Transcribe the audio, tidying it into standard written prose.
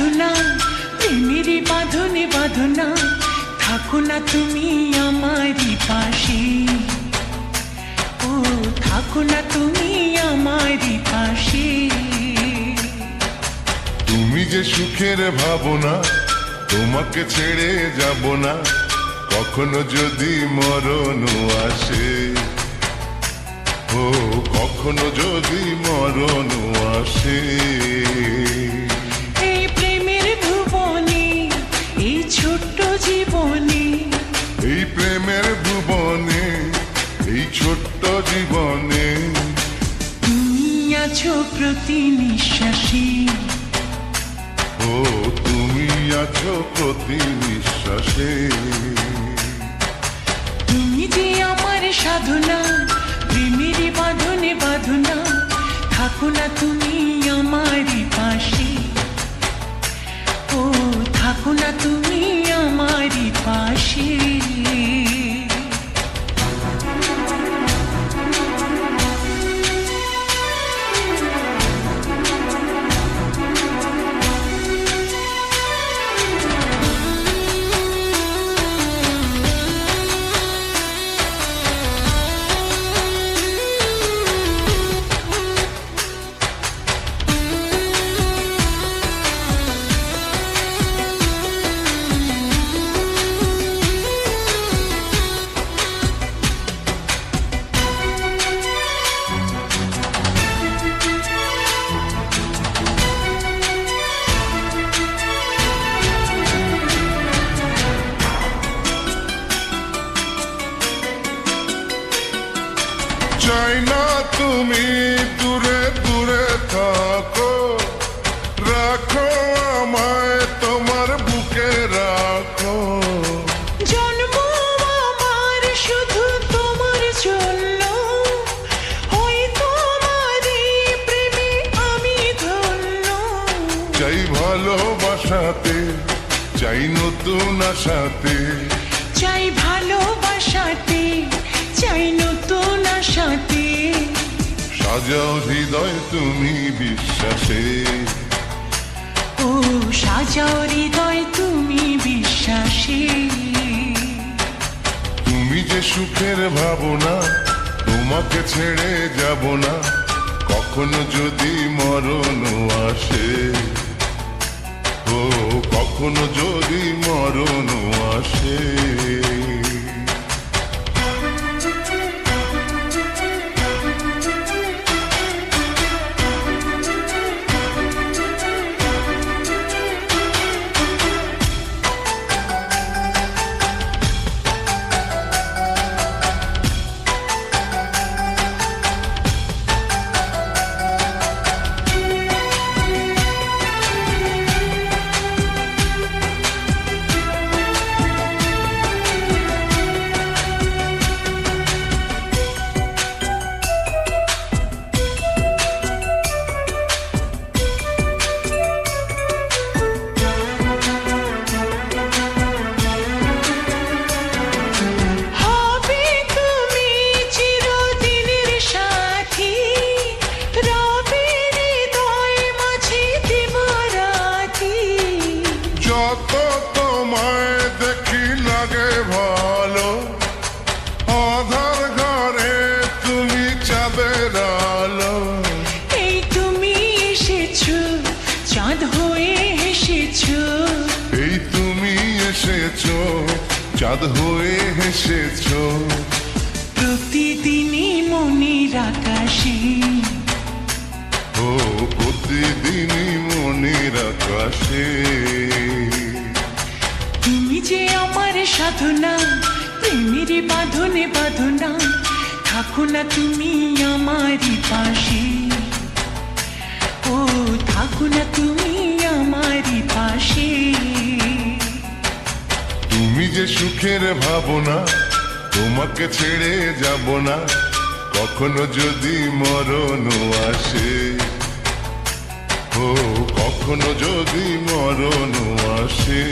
সাধনা, প্রেমেরই বাঁধনে বাঁধনা, থাকো না তুমি আমারই পাশে, ও থাকো না তুমি আমারই পাশে। তুমি যে সুখের ভাবনা, তোমাকে ছেড়ে যাব না, কখনো যদি মরণ আসে, ও কখনো যদি মরণ আসে। এই প্রেমের ভুবনে, এই ছোট্ট জীবনে, এই প্রেমের ভুবনে, এই ছোট্ট জীবনে, তুমি আছো প্রতি নিঃশ্বাসে, ও তুমি আছো প্রতি নিঃশ্বাসে। তুমি যে আমার সাধনা, প্রেমেরই বাঁধনে বাঁধনা, থাকো না তুমি আমারই পাশে, ও থাকো না তুমি আমারই পাশে। চাই না তুমি দূরে দূরে থাকো, রাখো আমায় তোমার বুকে রাখো। জন্ম আমার শুধু তোমার জন্য, ওই তোমারই প্রেমে আমি ধন্য। চাই ভালোবাসাতে, চাই নতুন আশাতে, চাই ভালোবাসাতে, চাই নতুন আশাতে, সাজাও হৃদয় তুমি বিশ্বাসে, ও সাজাও হৃদয় তুমি বিশ্বাসে। তুমি যে সুখের ভাবনা, তোমাকে ছেড়ে যাব না, কখনো যদি মরণ আসে, ও কখনো যদি মরণ আসে। যত তোমায় দেখি লাগে ভালো, আধার ঘরে তুমি চাঁদের আলো। এই তুমি এসেছো, চাঁদ হয়ে এসেছো, এই তুমি এসেছো, চাঁদ হয়ে এসেছো, প্রতিদিনই মনের আকাশে, ও প্রতিদিনই মনের আকাশে। তুমি যে আমার সাধনা, প্রেমেরই বাঁধনে বাঁধনা, থাকো না তুমি আমারই পাশে, ও থাকো না তুমি আমারই পাশে। তুমি যে সুখের ভাবনা, তোমাকে ছেড়ে যাব না, কখনো যদি মরণ আসে, ও কখনো যদি মরণ আসে।